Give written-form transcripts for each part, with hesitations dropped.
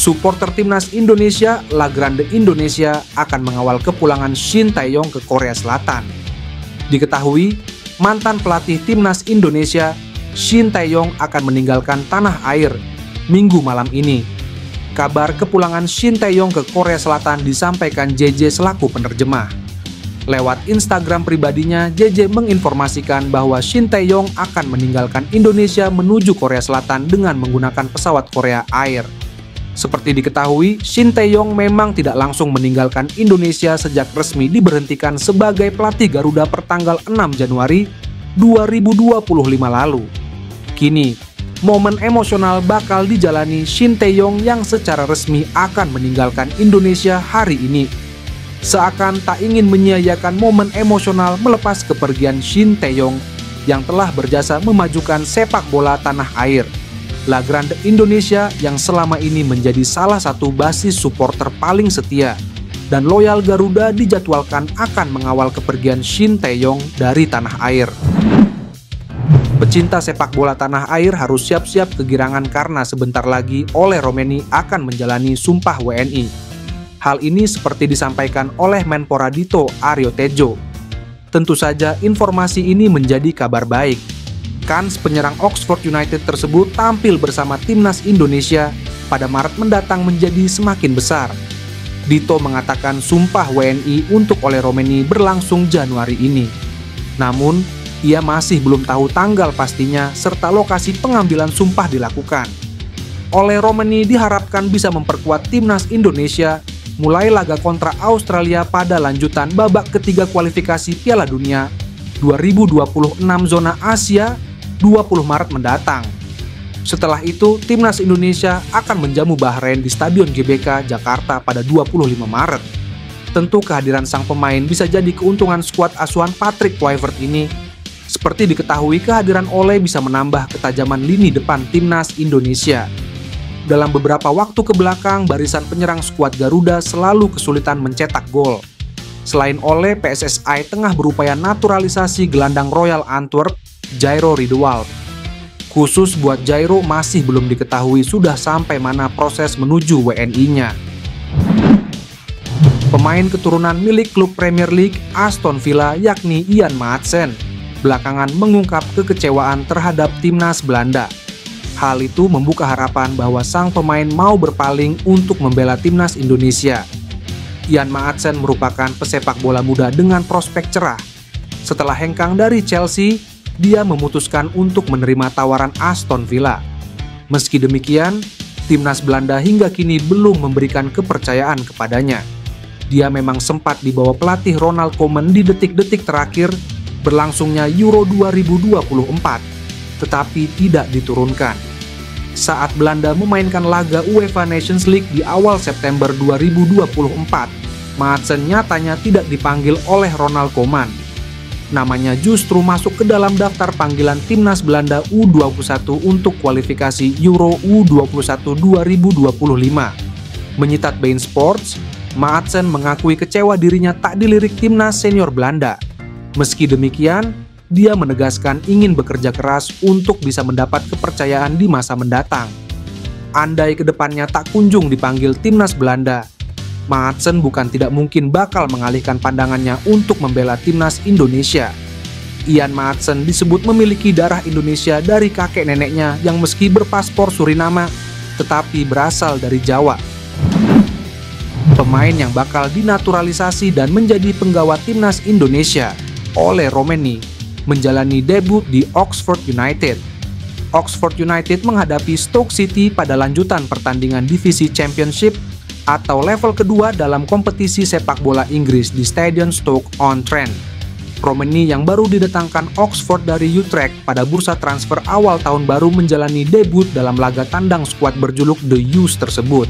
Supporter timnas Indonesia, La Grande Indonesia akan mengawal kepulangan Shin Tae-yong ke Korea Selatan. Diketahui, mantan pelatih timnas Indonesia, Shin Tae-yong akan meninggalkan tanah air Minggu malam ini. Kabar kepulangan Shin Tae-yong ke Korea Selatan disampaikan JJ selaku penerjemah. Lewat Instagram pribadinya, JJ menginformasikan bahwa Shin Tae-yong akan meninggalkan Indonesia menuju Korea Selatan dengan menggunakan pesawat Korea Air. Seperti diketahui, Shin Tae-yong memang tidak langsung meninggalkan Indonesia sejak resmi diberhentikan sebagai pelatih Garuda pertanggal 6 Januari 2025 lalu. Kini, momen emosional bakal dijalani Shin Tae-yong yang secara resmi akan meninggalkan Indonesia hari ini. Seakan tak ingin menyia-nyiakan momen emosional melepas kepergian Shin Tae-yong yang telah berjasa memajukan sepak bola tanah air. La Grande Indonesia yang selama ini menjadi salah satu basis supporter paling setia dan loyal Garuda dijadwalkan akan mengawal kepergian Shin Tae-yong dari tanah air. Pecinta sepak bola tanah air harus siap-siap kegirangan karena sebentar lagi Ole Romeni akan menjalani sumpah WNI. Hal ini seperti disampaikan oleh Menpora Dito Aryo Tejo. Tentu saja informasi ini menjadi kabar baik. Kans penyerang Oxford United tersebut tampil bersama timnas Indonesia pada Maret mendatang menjadi semakin besar. Dito mengatakan sumpah WNI untuk Ole Romeni berlangsung Januari ini. Namun, ia masih belum tahu tanggal pastinya serta lokasi pengambilan sumpah dilakukan. Ole Romeni diharapkan bisa memperkuat timnas Indonesia mulai laga kontra Australia pada lanjutan babak ketiga kualifikasi Piala Dunia 2026 zona Asia 20 Maret mendatang. Setelah itu, timnas Indonesia akan menjamu Bahrain di Stadion GBK Jakarta pada 25 Maret. Tentu kehadiran sang pemain bisa jadi keuntungan skuad asuhan Patrick Kluivert ini. Seperti diketahui, kehadiran Ole bisa menambah ketajaman lini depan timnas Indonesia. Dalam beberapa waktu kebelakang, barisan penyerang skuad Garuda selalu kesulitan mencetak gol. Selain Ole, PSSI tengah berupaya naturalisasi gelandang Royal Antwerp, Jairo Riedewald. Khusus buat Jairo masih belum diketahui sudah sampai mana proses menuju WNI-nya. Pemain keturunan milik klub Premier League Aston Villa yakni Ian Maatsen belakangan mengungkap kekecewaan terhadap timnas Belanda. Hal itu membuka harapan bahwa sang pemain mau berpaling untuk membela timnas Indonesia. Ian Maatsen merupakan pesepak bola muda dengan prospek cerah. Setelah hengkang dari Chelsea, dia memutuskan untuk menerima tawaran Aston Villa. Meski demikian, timnas Belanda hingga kini belum memberikan kepercayaan kepadanya. Dia memang sempat dibawa pelatih Ronald Koeman di detik-detik terakhir berlangsungnya Euro 2024, tetapi tidak diturunkan. Saat Belanda memainkan laga UEFA Nations League di awal September 2024, Maatsen nyatanya tidak dipanggil oleh Ronald Koeman. Namanya justru masuk ke dalam daftar panggilan timnas Belanda U21 untuk kualifikasi Euro U21 2025. Menyitat Bein Sports, Maatsen mengakui kecewa dirinya tak dilirik timnas senior Belanda. Meski demikian, dia menegaskan ingin bekerja keras untuk bisa mendapat kepercayaan di masa mendatang. Andai kedepannya tak kunjung dipanggil timnas Belanda, Maatsen bukan tidak mungkin bakal mengalihkan pandangannya untuk membela timnas Indonesia. Ian Maatsen disebut memiliki darah Indonesia dari kakek neneknya yang meski berpaspor Suriname, tetapi berasal dari Jawa. Pemain yang bakal dinaturalisasi dan menjadi penggawa timnas Indonesia, Ole Romeni, menjalani debut di Oxford United. Oxford United menghadapi Stoke City pada lanjutan pertandingan divisi Championship atau level kedua dalam kompetisi sepak bola Inggris di Stadion Stoke-on-Trent. Romeni yang baru didatangkan Oxford dari Utrecht pada bursa transfer awal tahun baru menjalani debut dalam laga tandang skuad berjuluk The Youths tersebut.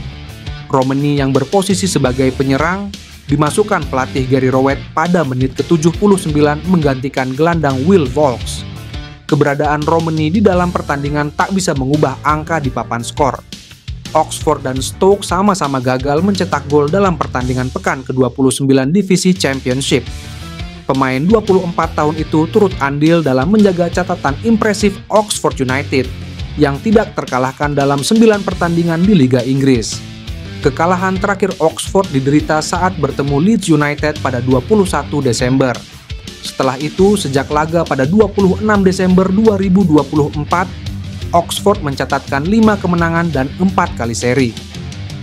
Romeni yang berposisi sebagai penyerang dimasukkan pelatih Gary Rowett pada menit ke-79 menggantikan gelandang Will Vaulks. Keberadaan Romeni di dalam pertandingan tak bisa mengubah angka di papan skor. Oxford dan Stoke sama-sama gagal mencetak gol dalam pertandingan pekan ke-29 divisi Championship. Pemain 24 tahun itu turut andil dalam menjaga catatan impresif Oxford United yang tidak terkalahkan dalam 9 pertandingan di Liga Inggris. Kekalahan terakhir Oxford diderita saat bertemu Leeds United pada 21 Desember. Setelah itu, sejak laga pada 26 Desember 2024, Oxford mencatatkan 5 kemenangan dan 4 kali seri.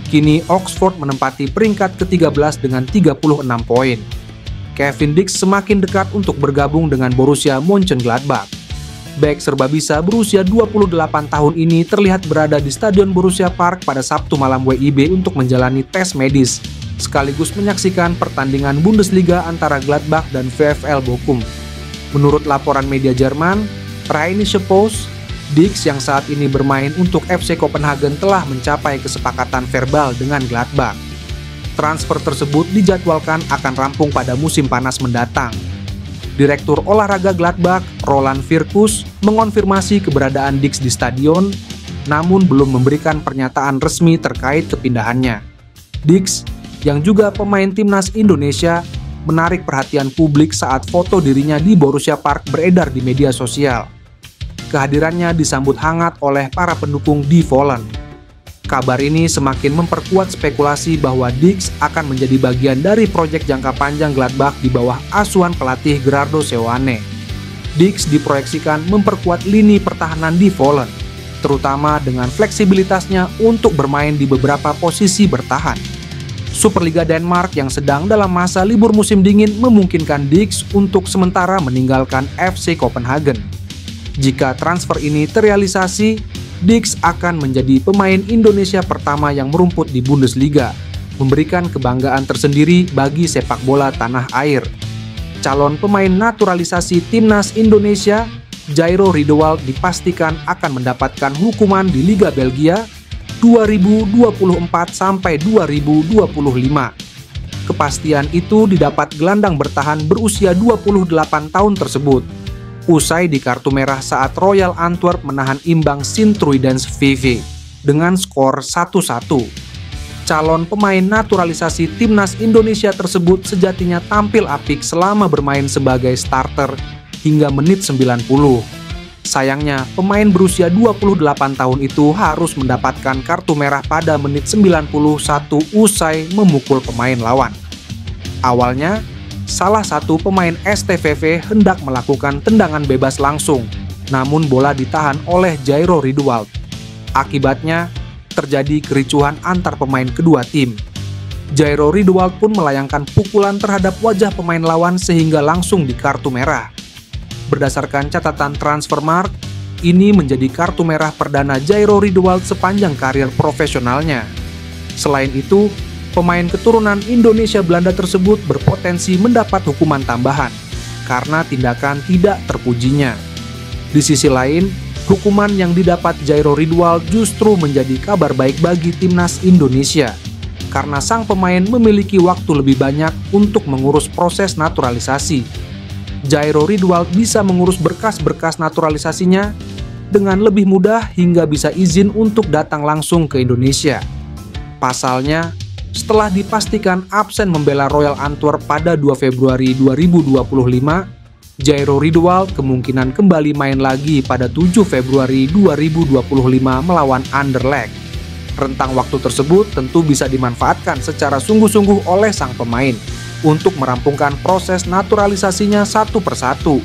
Kini Oxford menempati peringkat ke-13 dengan 36 poin. Kevin Dix semakin dekat untuk bergabung dengan Borussia Mönchengladbach. Bek serbabisa berusia 28 tahun ini terlihat berada di Stadion Borussia Park pada Sabtu malam WIB untuk menjalani tes medis, sekaligus menyaksikan pertandingan Bundesliga antara Gladbach dan VfL Bochum. Menurut laporan media Jerman, Rheinische Post, Dix yang saat ini bermain untuk FC Copenhagen telah mencapai kesepakatan verbal dengan Gladbach. Transfer tersebut dijadwalkan akan rampung pada musim panas mendatang. Direktur olahraga Gladbach, Roland Virkus, mengonfirmasi keberadaan Dix di stadion, namun belum memberikan pernyataan resmi terkait kepindahannya. Dix, yang juga pemain timnas Indonesia, menarik perhatian publik saat foto dirinya di Borussia Park beredar di media sosial. Kehadirannya disambut hangat oleh para pendukung di Vollen. Kabar ini semakin memperkuat spekulasi bahwa Dix akan menjadi bagian dari proyek jangka panjang Gladbach di bawah asuhan pelatih Gerardo Seoane. Dix diproyeksikan memperkuat lini pertahanan di Vollen, terutama dengan fleksibilitasnya untuk bermain di beberapa posisi bertahan. Superliga Denmark yang sedang dalam masa libur musim dingin memungkinkan Dix untuk sementara meninggalkan FC Copenhagen. Jika transfer ini terrealisasi, Dix akan menjadi pemain Indonesia pertama yang merumput di Bundesliga, memberikan kebanggaan tersendiri bagi sepak bola tanah air. Calon pemain naturalisasi timnas Indonesia, Jairo Riedewald, dipastikan akan mendapatkan hukuman di Liga Belgia 2024 sampai 2025. Kepastian itu didapat gelandang bertahan berusia 28 tahun tersebut, usai di kartu merah saat Royal Antwerp menahan imbang Sint-Truidens VV dengan skor 1-1. Calon pemain naturalisasi timnas Indonesia tersebut sejatinya tampil apik selama bermain sebagai starter hingga menit 90. Sayangnya, pemain berusia 28 tahun itu harus mendapatkan kartu merah pada menit 91 usai memukul pemain lawan. Awalnya, salah satu pemain STVV hendak melakukan tendangan bebas langsung, namun bola ditahan oleh Jairo Riedewald. Akibatnya, terjadi kericuhan antar pemain kedua tim. Jairo Riedewald pun melayangkan pukulan terhadap wajah pemain lawan sehingga langsung di kartu merah. Berdasarkan catatan Transfermarkt, ini menjadi kartu merah perdana Jairo Riedewald sepanjang karir profesionalnya. Selain itu, pemain keturunan Indonesia Belanda tersebut berpotensi mendapat hukuman tambahan karena tindakan tidak terpujinya. Di sisi lain, hukuman yang didapat Jairo Riedewald justru menjadi kabar baik bagi timnas Indonesia karena sang pemain memiliki waktu lebih banyak untuk mengurus proses naturalisasi. Jairo Riedewald bisa mengurus berkas-berkas naturalisasinya dengan lebih mudah hingga bisa izin untuk datang langsung ke Indonesia. Pasalnya, setelah dipastikan absen membela Royal Antwerp pada 2 Februari 2025, Jairo Riedewald kemungkinan kembali main lagi pada 7 Februari 2025 melawan Anderlecht. Rentang waktu tersebut tentu bisa dimanfaatkan secara sungguh-sungguh oleh sang pemain untuk merampungkan proses naturalisasinya satu persatu.